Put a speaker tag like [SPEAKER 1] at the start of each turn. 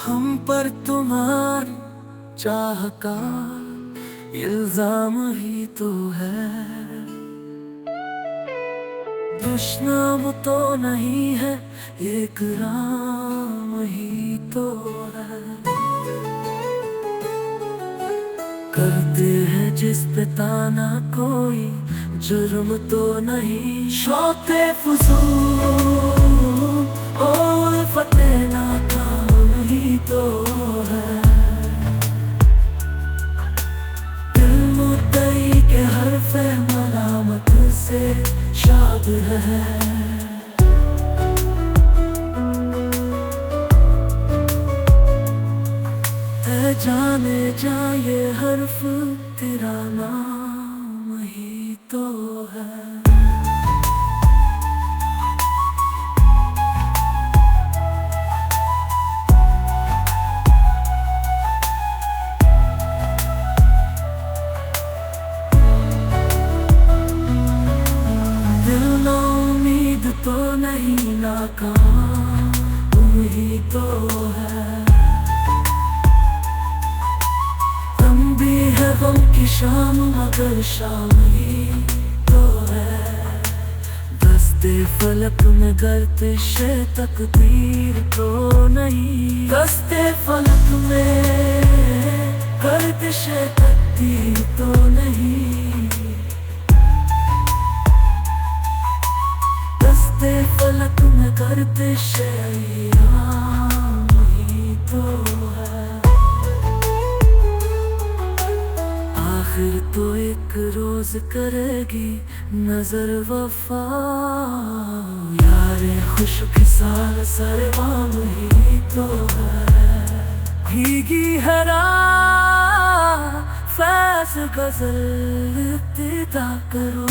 [SPEAKER 1] हम पर तुम्हारी चाह का इल्जाम ही तो है। दुश्मन तो नहीं है, एक राम ही तो है। करते हैं जिस पे ताना कोई जुर्म तो नहीं, शौक़े फ़ुज़ूल और फतेह नाकाम ही तो है। दिल मुद्दई के हर्फ़े मलामत से शाद है। जाने जा ये हर्फ तेरा नाम ही तो है। दिल ना उम्मीद तो नहीं, नाकाम ही तो है। गम की शाम मगर शाम ही तो है। दस्ते फलक में गर्दिश तकदीर तो नहीं, दस्ते फलक में गर्दिश तकदीर तो नहीं। दस्ते फलक में गर्दिश अय्याम ही तो है। आखिर तो एक रोज करेगी नजर वफा, यारे खुशकिसाल सरवाम ही तो है। भीगी है राह फैज़ गज़ल इब्तिदा करो।